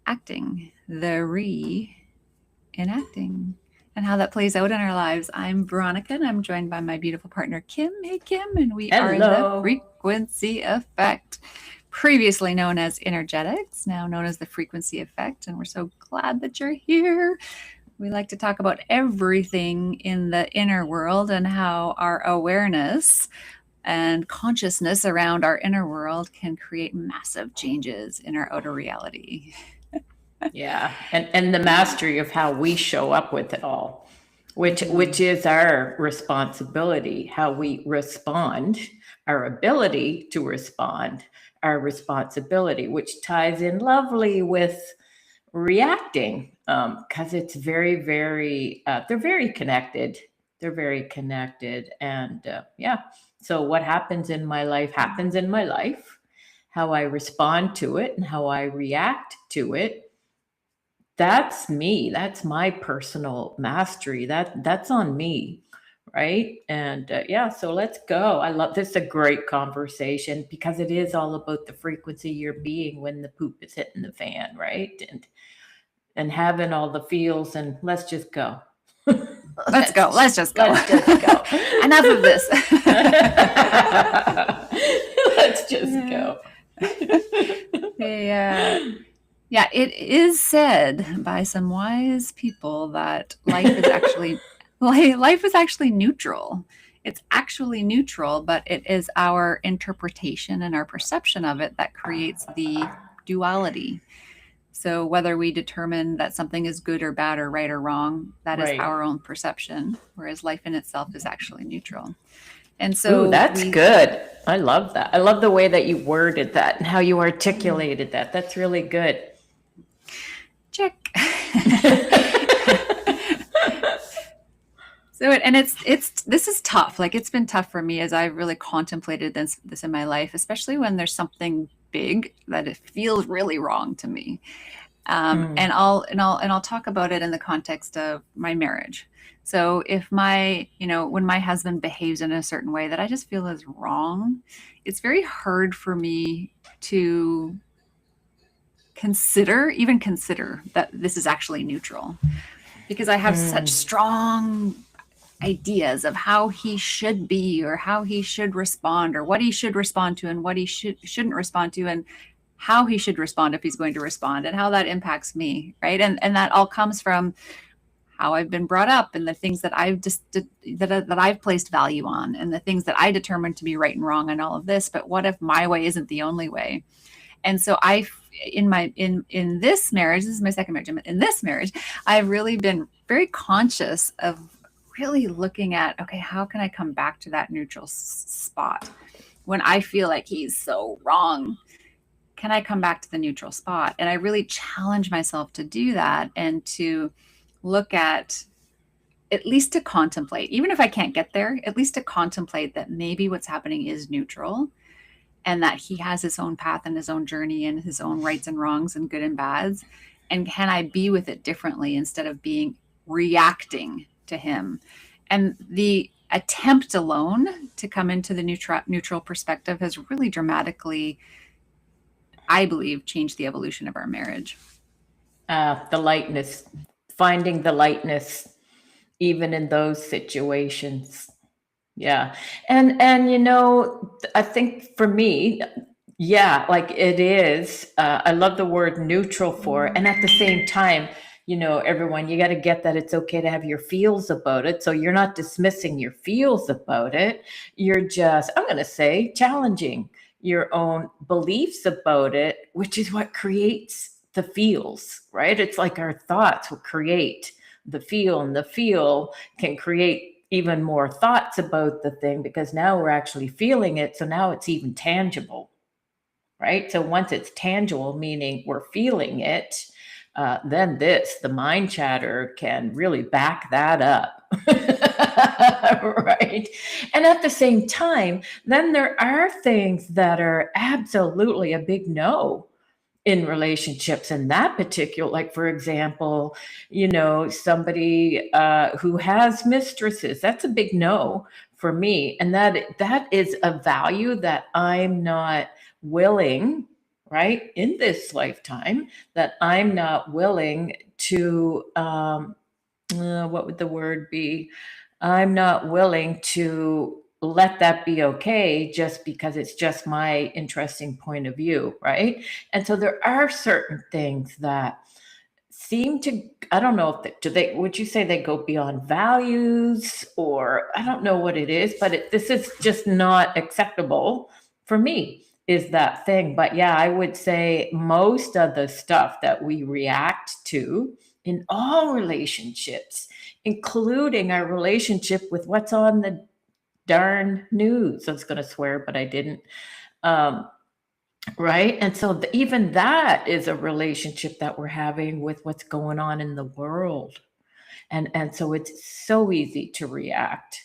acting, the enacting, and how that plays out in our lives. I'm Veronica, and I'm joined by my beautiful partner, Kim. Hey, Kim, and we are the Hello. frequency effect, previously known as energetics, now known as the frequency effect. And we're so glad that you're here. We like to talk about everything in the inner world and how our awareness and consciousness around our inner world can create massive changes in our outer reality. Yeah, and the mastery of how we show up with it all, which is our responsibility, how we respond, our ability to respond, our responsibility, which ties in lovely with reacting, because it's very, very, they're very connected. They're very connected, and yeah. So what happens in my life happens in my life. How I respond to it and how I react to it, that's me. That's my personal mastery. That's on me, right? And yeah, so let's go. I love this. Is a great conversation because it is all about the frequency you're being when the poop is hitting the fan, right? And having all the feels, and let's just go. Let's go. Let's just go. Let's just go. Enough of this. Let's just go. Yeah, it is said by some wise people that life is actually neutral. It's actually neutral, but it is our interpretation and our perception of it that creates the duality. So whether we determine that something is good or bad or right or wrong, that is Right. our own perception, whereas life in itself is actually neutral. And Ooh, so that's good. I love that. I love the way that you worded that and how you articulated that. That's really good. check. So it's this is tough. Like it's been tough for me as I've really contemplated this in my life, especially when there's something big that it feels really wrong to me. Mm. And I'll talk about it in the context of my marriage. So if when my husband behaves in a certain way that I just feel is wrong, it's very hard for me to even consider that this is actually neutral, because I have such Mm. strong ideas of how he should be or how he should respond or what he should respond to and what he shouldn't respond to, and how he should respond if he's going to respond, and how that impacts me, right? And that all comes from how I've been brought up and the things that I've placed value on, and the things that I determined to be right and wrong and all of this. But what if my way isn't the only way? And so in this marriage, this is my second marriage. In this marriage, I've really been very conscious of really looking at, okay, how can I come back to that neutral spot when I feel like he's so wrong? Can I come back to the neutral spot? And I really challenge myself to do that, and to look at least to contemplate, even if I can't get there, at least to contemplate that maybe what's happening is neutral, and that he has his own path and his own journey and his own rights and wrongs and good and bads. And can I be with it differently instead of being reacting to him? And the attempt alone to come into the neutral perspective has really dramatically, I believe, changed the evolution of our marriage. The lightness, finding the lightness, even in those situations. Yeah. And I think for me, yeah, like it is. I love the word neutral for it. And at the same time, everyone, you got to get that it's okay to have your feels about it. So you're not dismissing your feels about it. You're just, I'm going to say, challenging your own beliefs about it, which is what creates the feels, right? It's like our thoughts will create the feel, and the feel can create even more thoughts about the thing, because now we're actually feeling it. So now it's even tangible, right? So once it's tangible, meaning we're feeling it, then the mind chatter can really back that up. Right. And at the same time, then there are things that are absolutely a big no in relationships. And that particular, like, for example, somebody who has mistresses, that's a big no for me. And that is a value that I'm not willing, right, in this lifetime, that I'm not willing to, what would the word be? I'm not willing to let that be okay just because it's just my interesting point of view, right? And so there are certain things that seem to, I don't know if would you say they go beyond values, or I don't know what it is, but this is just not acceptable for me, is that thing. But yeah, I would say most of the stuff that we react to in all relationships, including our relationship with what's on the darn news. I was going to swear, but I didn't. Right. And so even that is a relationship that we're having with what's going on in the world. And so it's so easy to react.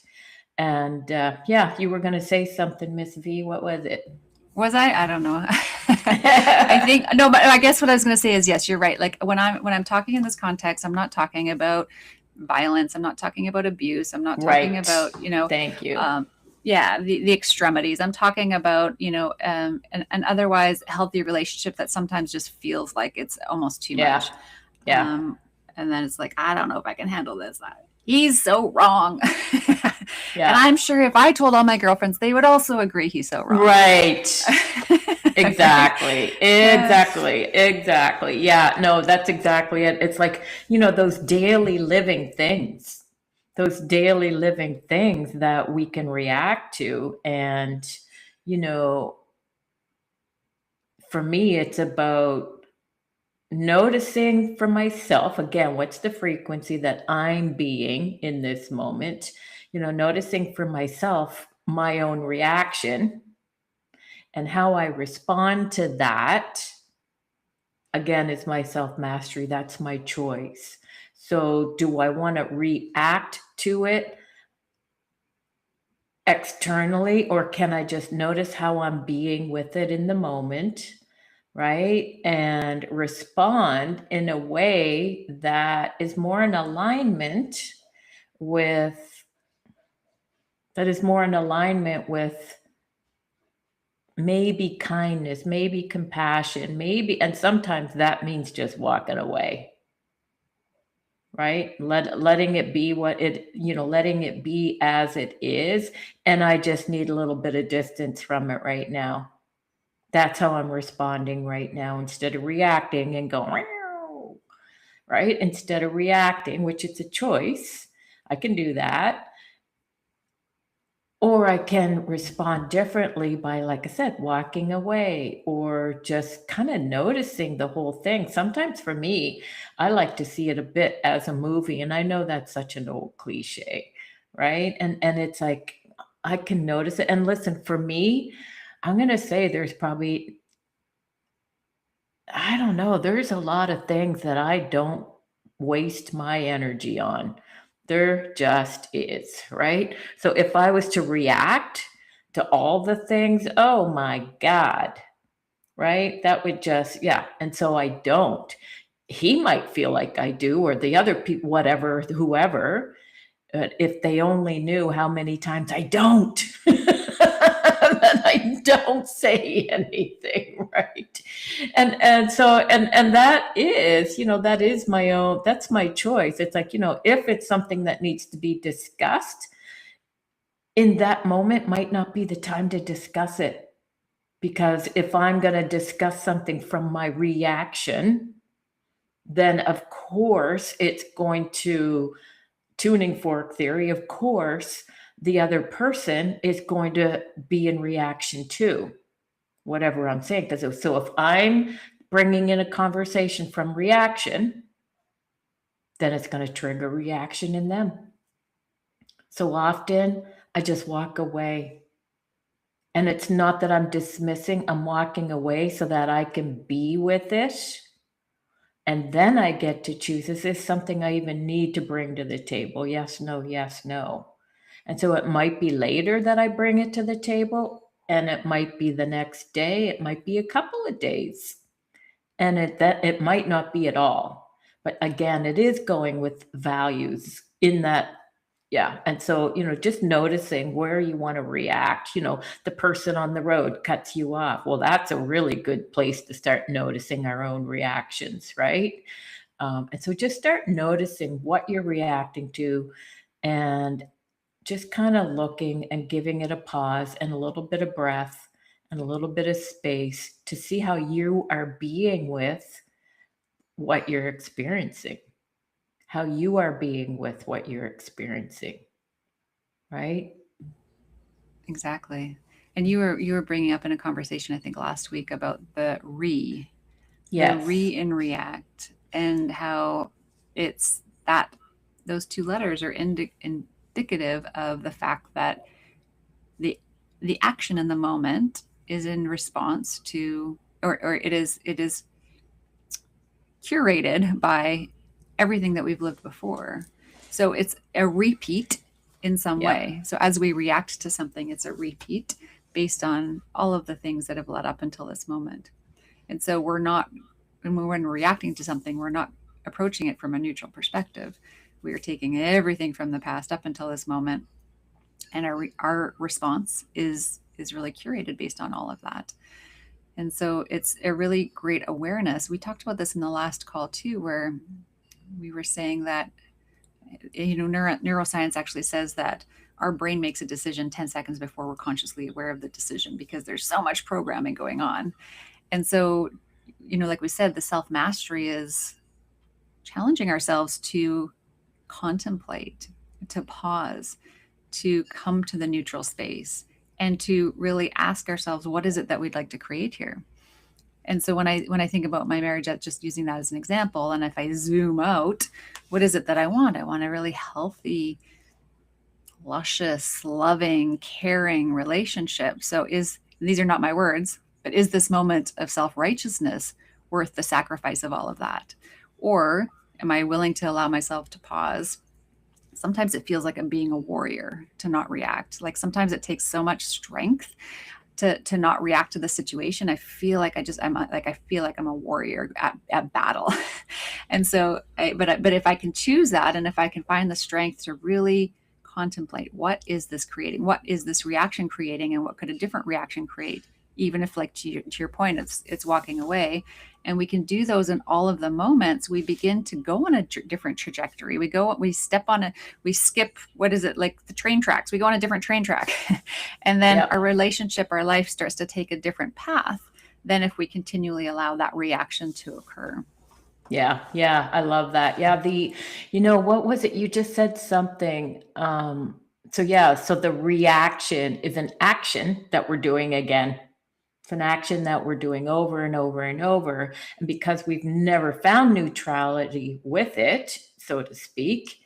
And yeah, you were going to say something, Miss V. What was it? Was I? I don't know. I think no, but I guess what I was going to say is yes, you're right. Like when I'm talking in this context, I'm not talking about violence. I'm not talking about abuse. I'm not talking Right. about, Thank you. yeah, the extremities. I'm talking about, an otherwise healthy relationship that sometimes just feels like it's almost too Yeah. much. Yeah. And then it's like, I don't know if I can handle this. He's so wrong. Yeah. And I'm sure if I told all my girlfriends, they would also agree he's so wrong. Right. Exactly. Exactly. Yeah, no, that's exactly it. It's like, those daily living things that we can react to. And, for me, it's about noticing for myself, again, what's the frequency that I'm being in this moment, noticing for myself my own reaction and how I respond to that, again, is my self-mastery. That's my choice. So do I want to react to it externally, or can I just notice how I'm being with it in the moment, right? And respond in a way that is more in alignment with maybe kindness, maybe compassion, and sometimes that means just walking away, right? Letting it be letting it be as it is. And I just need a little bit of distance from it right now. That's how I'm responding right now, instead of reacting and going, right? Instead of reacting, which it's a choice, I can do that. Or I can respond differently by, like I said, walking away, or just kind of noticing the whole thing. Sometimes for me, I like to see it a bit as a movie. And I know that's such an old cliche, right? And it's like, I can notice it. And listen, for me, I'm going to say there's probably, I don't know, there's a lot of things that I don't waste my energy on. There just is, right? So if I was to react to all the things, oh my God, right? That would just, yeah. And so I don't. He might feel like I do, or the other people, whatever, whoever, if they only knew how many times I don't. That I don't say anything, right? And so that is, that is my own, that's my choice. It's like, if it's something that needs to be discussed, in that moment might not be the time to discuss it. Because if I'm going to discuss something from my reaction, then of course it's going to, tuning fork theory, of course, the other person is going to be in reaction to whatever I'm saying. So if I'm bringing in a conversation from reaction, then it's going to trigger reaction in them. So often I just walk away. And it's not that I'm dismissing, I'm walking away so that I can be with it. And then I get to choose, is this something I even need to bring to the table? Yes, no, yes, no. And so it might be later that I bring it to the table, and it might be the next day, it might be a couple of days, and it might not be at all. But again, it is going with values in that Yeah. And so, just noticing where you want to react. The person on the road cuts you off. Well, that's a really good place to start noticing our own reactions, right? And so just start noticing what you're reacting to, and just kind of looking and giving it a pause and a little bit of breath and a little bit of space to see how you are being with what you're experiencing, how you are being with what you're experiencing, right? Exactly. And you were bringing up in a conversation, I think last week, about the Yes. re and react, and how it's that those two letters are indicative of the fact that the the action in the moment is in response to, or it is curated by everything that we've lived before. So it's a repeat in some Yeah. way. So as we react to something, it's a repeat based on all of the things that have led up until this moment. And so we're not, when we're reacting to something, we're not approaching it from a neutral perspective. We are taking everything from the past up until this moment, and our response is really curated based on all of that. And so it's a really great awareness. We talked about this in the last call too, where we were saying that, neuroscience actually says that our brain makes a decision 10 seconds before we're consciously aware of the decision, because there's so much programming going on. And so, like we said, the self mastery is challenging ourselves to contemplate, to pause, to come to the neutral space, and to really ask ourselves, what is it that we'd like to create here? And so when I think about my marriage, just using that as an example, and if I zoom out, what is it that I want? I want a really healthy, luscious, loving, caring relationship. So these are not my words, but is this moment of self-righteousness worth the sacrifice of all of that? Or am I willing to allow myself to pause? Sometimes it feels like I'm being a warrior, to not react. Like sometimes it takes so much strength to not react to the situation. I feel like I feel like I'm a warrior at battle. And so but if I can choose that, and if I can find the strength to really contemplate, what is this creating, what is this reaction creating, and what could a different reaction create, even if, like, to your point, it's walking away. And we can do those in all of the moments. We begin to go on a different trajectory. We skip, what is it, like the train tracks, we go on a different train track. And then Yep. our relationship, our life starts to take a different path than if we continually allow that reaction to occur. Yeah. Yeah. I love that. Yeah. What was it? You just said something. So yeah. So the reaction is an action that we're doing again. It's an action that we're doing over and over and over. And because we've never found neutrality with it, so to speak,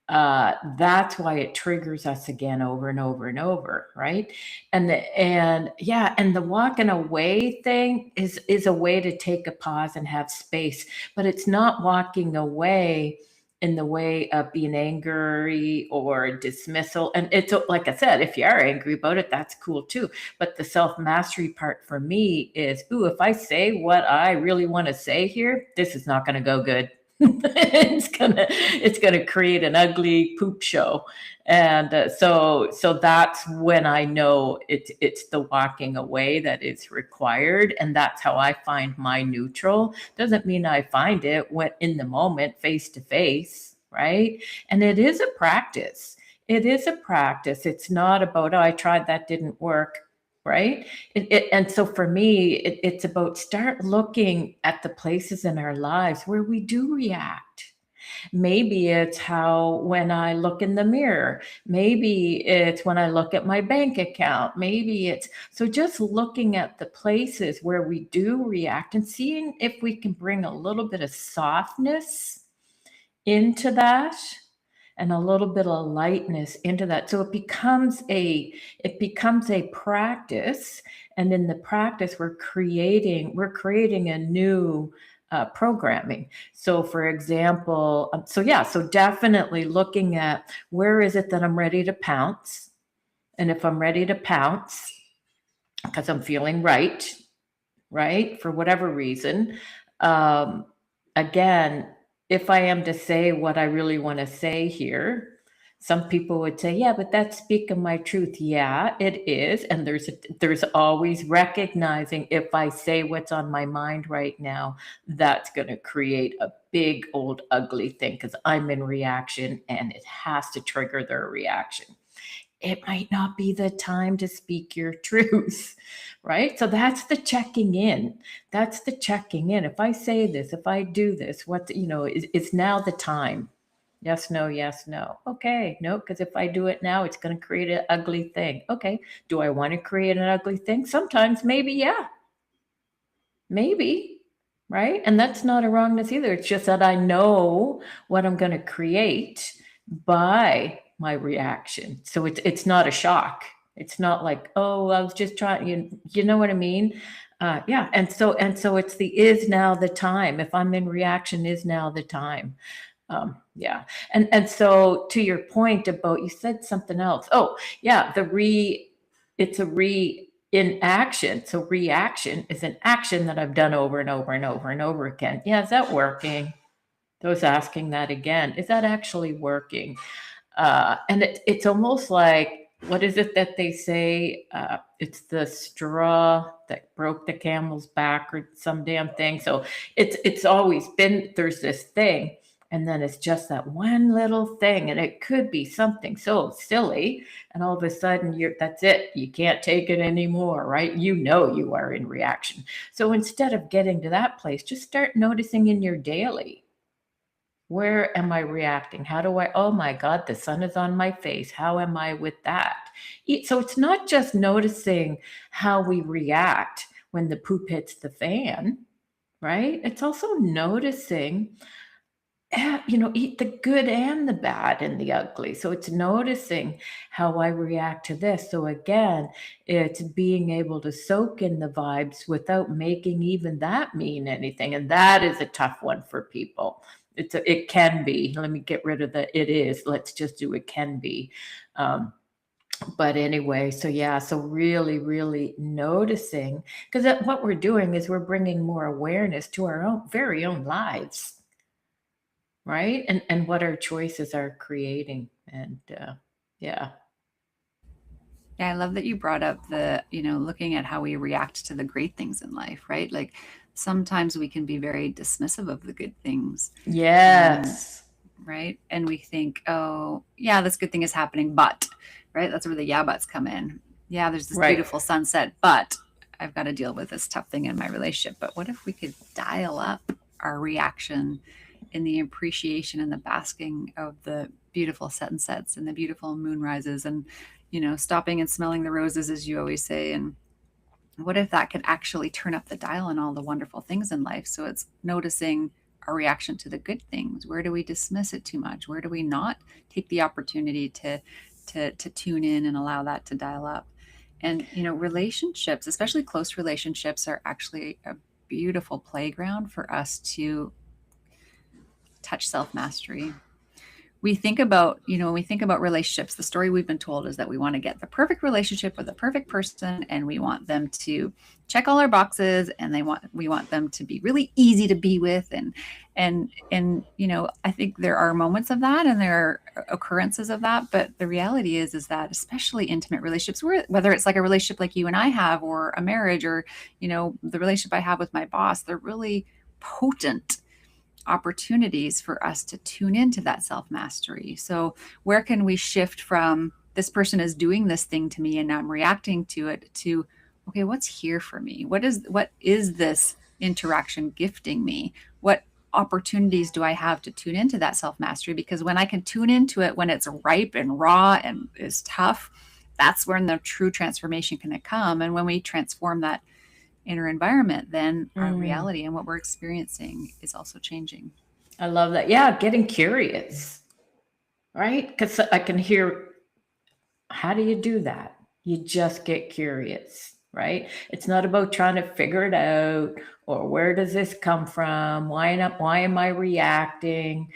that's why it triggers us again over and over and over, right? And the walking away thing is a way to take a pause and have space, but it's not walking away in the way of being angry or dismissal. And it's like I said, if you are angry about it, that's cool too. But the self mastery part for me is, ooh, if I say what I really want to say here, this is not going to go good. It's gonna create an ugly poop show. And so that's when I know it's the walking away that is required, and that's how I find my neutral. Doesn't mean I find it when in the moment, face to face, right? And it is a practice. It's not about, oh, I tried, that didn't work, right? And so for me, it's about start looking at the places in our lives where we do react. Maybe it's how when I look in the mirror, maybe it's when I look at my bank account, maybe it's so just looking at the places where we do react and seeing if we can bring a little bit of softness into that and a little bit of lightness into that, so it becomes a practice. And in the practice, we're creating a new programming. So for example, so definitely looking at, where is it that I'm ready to pounce? And if I'm ready to pounce because I'm feeling right, for whatever reason, again, if I am to say what I really want to say here, Some people would say, yeah, but that's speaking my truth. Yeah, it is. And there's always recognizing, if I say what's on my mind right now, that's going to create a big old ugly thing because I'm in reaction and it has to trigger their reaction. It might not be the time to speak your truth, right? So that's the checking in. That's the checking in. If I say this, if I do this, what, is now the time? Yes, no, yes, no. Okay, no, because if I do it now, it's going to create an ugly thing. Okay, do I want to create an ugly thing? Sometimes, maybe, yeah, maybe, right? And that's not a wrongness either. It's just that I know what I'm going to create by my reaction. So it's not a shock. It's not like, oh, I was just trying. You know what I mean? Yeah. And so it's the is now the time. If I'm in reaction, is now the time. Yeah. And so to your point about, you said something else. Oh, yeah. It's a in action. So reaction is an action that I've done over and over and over and over again. Yeah. Is that working? Those asking that again, is that actually working? And it's almost like, what is it that they say? It's the straw that broke the camel's back or some damn thing. So it's always been, there's this thing. And then it's just that one little thing, and it could be something so silly, and all of a sudden that's it. You can't take it anymore, right? You are in reaction. So instead of getting to that place, just start noticing in your daily. Where am I reacting? Oh my God, the sun is on my face. How am I with that? So it's not just noticing how we react when the poop hits the fan, right? It's also noticing, eat the good and the bad and the ugly. So it's noticing how I react to this. So again, it's being able to soak in the vibes without making even that mean anything. And that is a tough one for people. It can be. Let me get rid of the it is. Let's just do it can be. But anyway, so yeah, so really, really noticing, because what we're doing is we're bringing more awareness to our very own lives. Right. And what our choices are creating. And yeah. Yeah, I love that you brought up the, looking at how we react to the great things in life, right? Like sometimes we can be very dismissive of the good things. Yes. Right. And we think, oh, yeah, this good thing is happening, but, right. That's where the yeah buts come in. Yeah, there's this beautiful sunset, but I've got to deal with this tough thing in my relationship. But what if we could dial up our reaction in the appreciation and the basking of the beautiful sunsets and the beautiful moon rises and, stopping and smelling the roses, as you always say. And what if that could actually turn up the dial on all the wonderful things in life? So it's noticing our reaction to the good things. Where do we dismiss it too much? Where do we not take the opportunity to tune in and allow that to dial up? And, relationships, especially close relationships, are actually a beautiful playground for us to touch self-mastery. We think about, when we think about relationships, the story we've been told is that we want to get the perfect relationship with the perfect person, and we want them to check all our boxes, and we want them to be really easy to be with. And I think there are moments of that and there are occurrences of that, but the reality is that especially intimate relationships, whether it's like a relationship like you and I have, or a marriage, or, the relationship I have with my boss, they're really potent opportunities for us to tune into that self-mastery. So where can we shift from this person is doing this thing to me and I'm reacting to it, to, okay, what's here for me? What is this interaction gifting me? What opportunities do I have to tune into that self-mastery? Because when I can tune into it when it's ripe and raw and is tough, that's when the true transformation can come. And when we transform that inner environment, then our reality and what we're experiencing is also changing. I love that. Yeah, getting curious, right? Because I can hear, how do you do that? You just get curious, right? It's not about trying to figure it out, or where does this come from? Why am I reacting?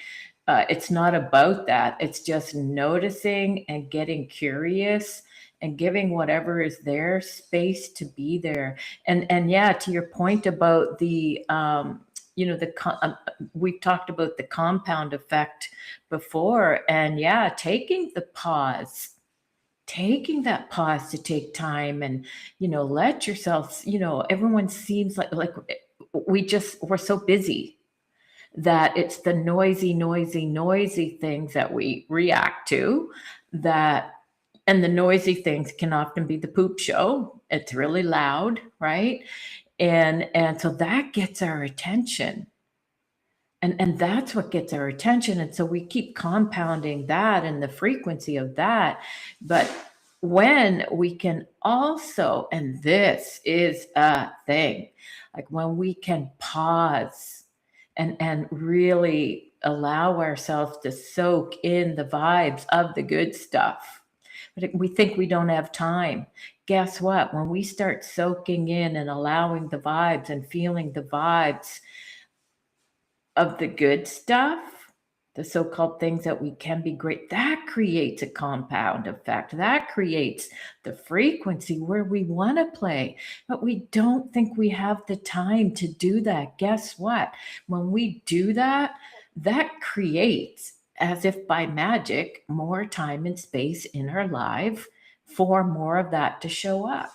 It's not about that. It's just noticing and getting curious and giving whatever is there space to be there. And yeah, to your point about the we've talked about the compound effect before, and yeah, taking that pause to take time and, let yourself, everyone seems like we're so busy that it's the noisy things that we react to, and the noisy things can often be the poop show. It's really loud, right? And so that gets our attention. And that's what gets our attention. And so we keep compounding that and the frequency of that. But when we can also, and this is a thing, like when we can pause and really allow ourselves to soak in the vibes of the good stuff. But we think we don't have time. Guess what? When we start soaking in and allowing the vibes and feeling the vibes of the good stuff, the so-called things that we can be great, that creates a compound effect. That creates the frequency where we want to play, but we don't think we have the time to do that. Guess what? When we do that, that creates, as if by magic, more time and space in our life for more of that to show up.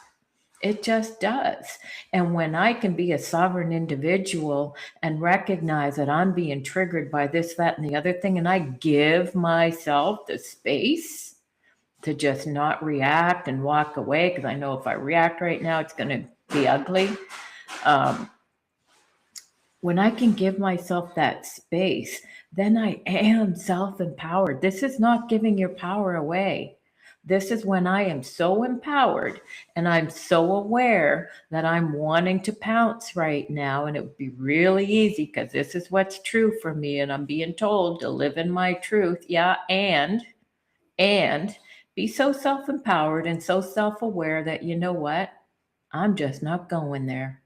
It just does. And when I can be a sovereign individual and recognize that I'm being triggered by this, that, and the other thing, and I give myself the space to just not react and walk away, because I know if I react right now, it's going to be ugly. When I can give myself that space, then I am self-empowered. This is not giving your power away. This is when I am so empowered and I'm so aware that I'm wanting to pounce right now. And it would be really easy because this is what's true for me. And I'm being told to live in my truth. Yeah. And be so self-empowered and so self-aware that, you know what? I'm just not going there.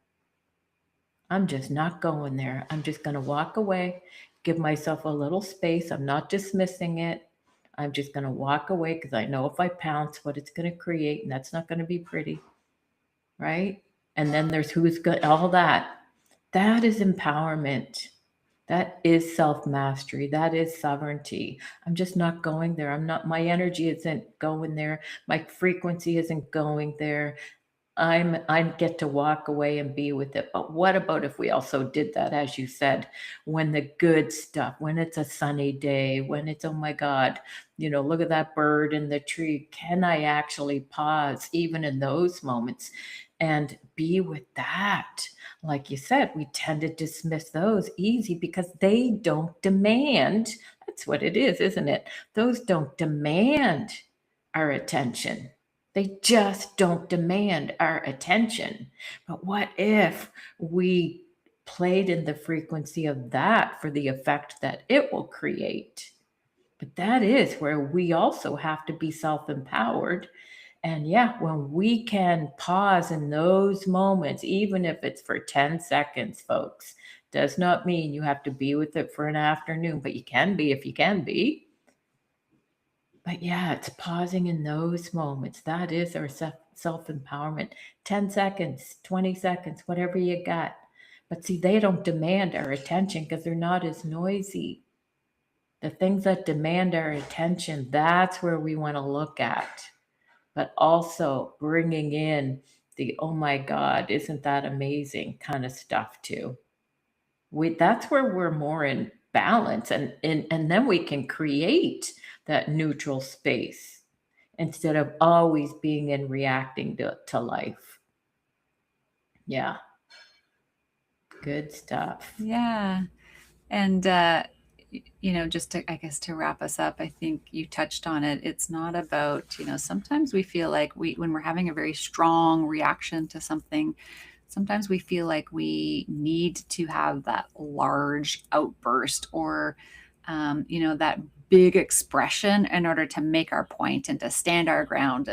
I'm just not going there. I'm just going to walk away, give myself a little space. I'm not dismissing it. I'm just going to walk away because I know if I pounce, what it's going to create, and that's not going to be pretty, right? And then there's who's good, all that. That is empowerment. That is self-mastery. That is sovereignty. I'm just not going there. My energy isn't going there. My frequency isn't going there. I get to walk away and be with it. But what about if we also did that, as you said, when the good stuff, when it's a sunny day, when it's, oh my God, look at that bird in the tree. Can I actually pause even in those moments and be with that? Like you said, we tend to dismiss those easy because they don't demand. That's what it is, isn't it? Those don't demand our attention. They just don't demand our attention. But what if we played in the frequency of that for the effect that it will create? But that is where we also have to be self-empowered. And yeah, when we can pause in those moments, even if it's for 10 seconds, folks, does not mean you have to be with it for an afternoon, but you can be if you can be. But yeah, it's pausing in those moments. That is our self-empowerment. 10 seconds, 20 seconds, whatever you got. But see, they don't demand our attention because they're not as noisy. The things that demand our attention, that's where we want to look at. But also bringing in the, oh my God, isn't that amazing kind of stuff too. That's where we're more in balance, and then we can create that neutral space instead of always being in reacting to life. Yeah. Good stuff. Yeah. And, just to, I guess, to wrap us up, I think you touched on it. It's not about, sometimes we feel like when we're having a very strong reaction to something, sometimes we feel like we need to have that large outburst or, that big expression in order to make our point and to stand our ground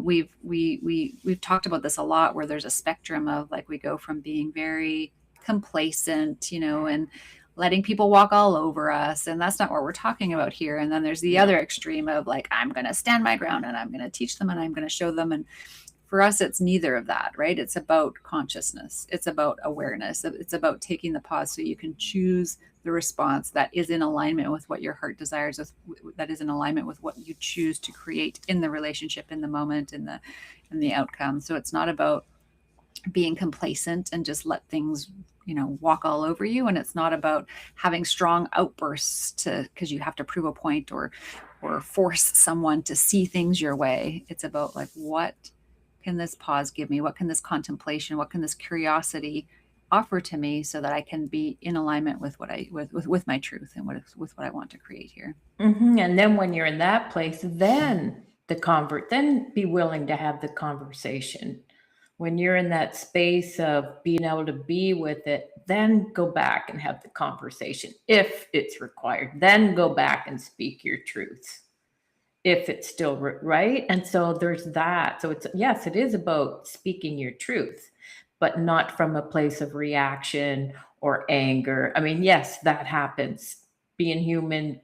we've talked about this a lot, where there's a spectrum of, like, we go from being very complacent, and letting people walk all over us, and that's not what we're talking about here. And then there's the other extreme of, like, I'm going to stand my ground and I'm going to teach them and I'm going to show them. And For us, it's neither of that, right? It's about consciousness. It's about awareness. It's about taking the pause so you can choose the response that is in alignment with what your heart desires, that is in alignment with what you choose to create in the relationship, in the moment, in the outcome. So it's not about being complacent and just let things walk all over you, and it's not about having strong outbursts because you have to prove a point or force someone to see things your way. It's about like, what can this pause give me? What can this contemplation, what can this curiosity offer to me so that I can be in alignment with what with my truth and with what I want to create here. And then when you're in that place, then then be willing to have the conversation. When you're in that space of being able to be with it, then go back and have the conversation if it's required. Then go back and speak your truth if it's still right. And so there's that. So it's, yes, it is about speaking your truth, but not from a place of reaction or anger. I mean, yes, that happens. Being human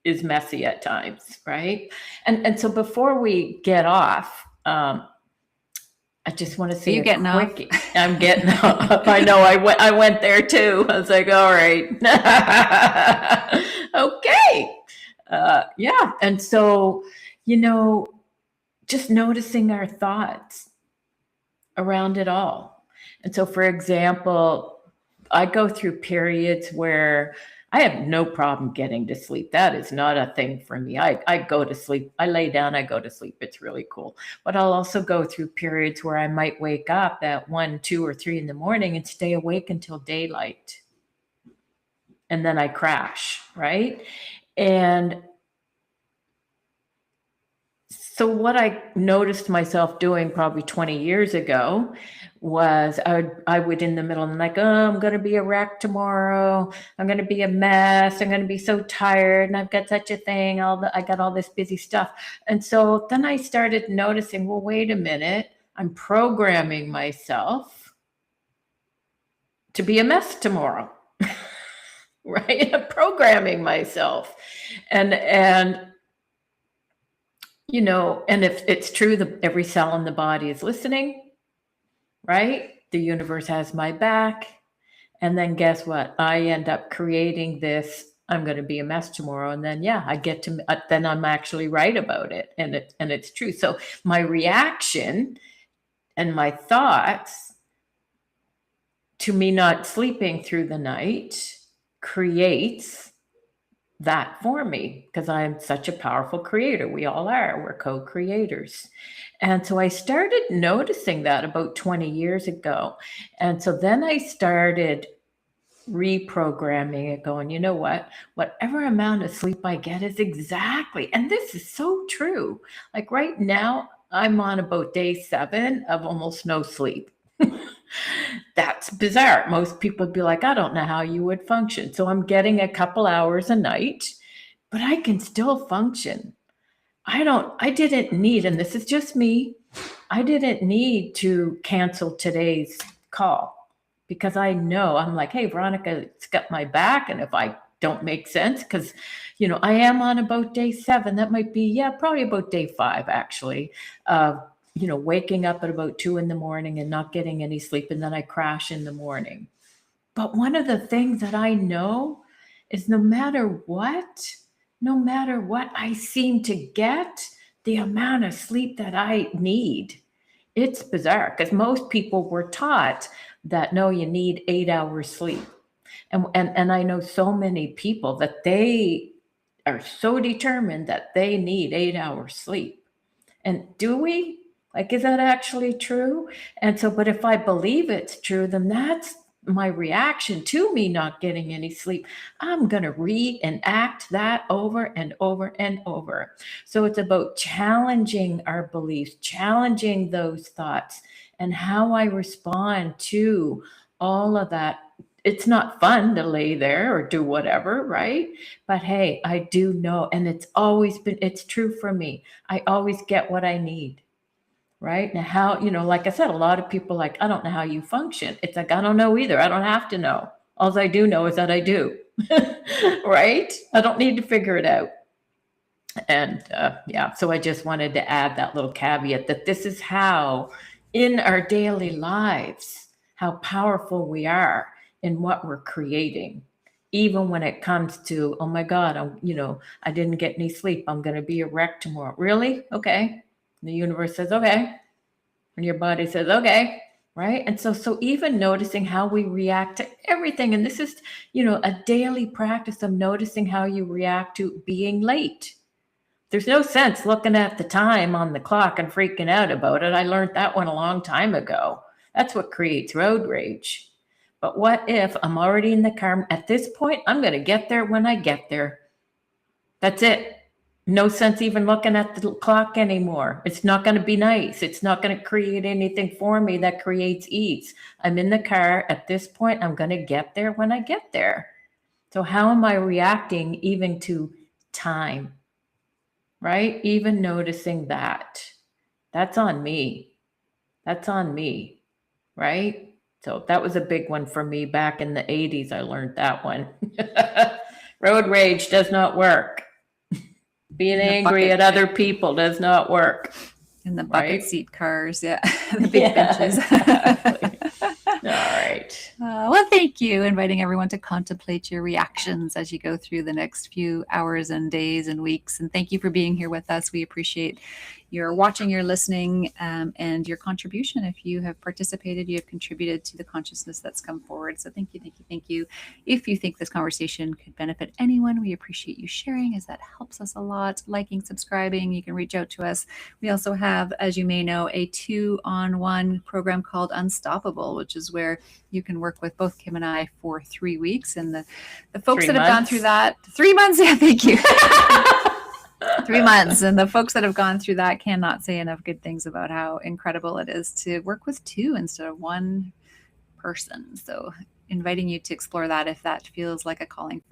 is messy at times, right? And so before we get off, I just want to say a quickie. I'm getting up. I know I went there too. I was like, all right. Okay. Yeah. And so, just noticing our thoughts around it all. And so, for example, I go through periods where I have no problem getting to sleep. That is not a thing for me. I go to sleep. I lay down, I go to sleep. It's really cool. But I'll also go through periods where I might wake up at 1, 2, or 3 in the morning and stay awake until daylight. And then I crash, right? And so what I noticed myself doing probably 20 years ago was I would in the middle and like, oh, I'm going to be a wreck tomorrow. I'm going to be a mess. I'm going to be so tired and I've got such a thing. I got all this busy stuff. And so then I started noticing, well, wait a minute. I'm programming myself to be a mess tomorrow, right? I'm programming myself. And if it's true that every cell in the body is listening, right? The universe has my back. And then guess what? I end up creating this, I'm going to be a mess tomorrow. And then, I get to, then I'm actually right about it. And it's true. So my reaction and my thoughts to me not sleeping through the night creates that for me because I'm such a powerful creator. We all are. We're co-creators. And so I started noticing that about 20 years ago. And so then I started reprogramming it, going, you know what? Whatever amount of sleep I get is exactly, and this is so true. Like right now, I'm on about day 7 of almost no sleep. That's bizarre. Most people would be like, I don't know how you would function. So I'm getting a couple hours a night, but I can still function. I didn't need, and this is just me, I didn't need to cancel today's call because I know I'm like, hey, Veronica, it's got my back. And if I don't make sense, because, I am on about day 7, that might be, probably about day 5, actually, waking up at about 2 in the morning and not getting any sleep. And then I crash in the morning. But one of the things that I know is no matter what I seem to get the amount of sleep that I need. It's bizarre because most people were taught that, no, you need 8 hours sleep. And I know so many people that they are so determined that they need 8 hours sleep. And do we? Like, is that actually true? And so, but if I believe it's true, then that's my reaction to me not getting any sleep. I'm going to reenact that over and over and over. So it's about challenging our beliefs, challenging those thoughts, and how I respond to all of that. It's not fun to lay there or do whatever, right? But hey, I do know, and it's true for me. I always get what I need. Right now, how, like I said, a lot of people like, I don't know how you function. It's like, I don't know either. I don't have to know. All I do know is that I do. Right? I don't need to figure it out. And so I just wanted to add that little caveat that this is how in our daily lives, how powerful we are in what we're creating. Even when it comes to, oh my God, I didn't get any sleep. I'm going to be a wreck tomorrow. Really? Okay. The universe says, okay. And your body says, okay. Right. And so even noticing how we react to everything. And this is, a daily practice of noticing how you react to being late. There's no sense looking at the time on the clock and freaking out about it. I learned that one a long time ago. That's what creates road rage. But what if I'm already in the car? At this point, I'm going to get there when I get there. That's it. No sense even looking at the clock anymore. It's not going to be nice. It's not going to create anything for me that creates ease. I'm in the car. At this point, I'm going to get there when I get there. So how am I reacting even to time? Right? Even noticing that. That's on me. That's on me. Right? So that was a big one for me back in the 80s. I learned that one. Road rage does not work. Being angry at other people does not work. In the bucket Right? seat cars, yeah, the big benches. Exactly. All right. Well, thank you. Inviting everyone to contemplate your reactions as you go through the next few hours and days and weeks. And thank you for being here with us. We appreciate your watching, your listening, and your contribution. If you have participated, you have contributed to the consciousness that's come forward. So thank you, thank you, thank you. If you think this conversation could benefit anyone, we appreciate you sharing, as that helps us a lot. Liking, subscribing, you can reach out to us. We also have, as you may know, a 2-on-1 program called Unstoppable, which is where you can work with both Kim and I for 3 weeks. And the folks 3 that have gone months. through that, 3 months, yeah, thank you. 3 months. And the folks that have gone through that cannot say enough good things about how incredible it is to work with 2 instead of 1 person. So inviting you to explore that if that feels like a calling for you.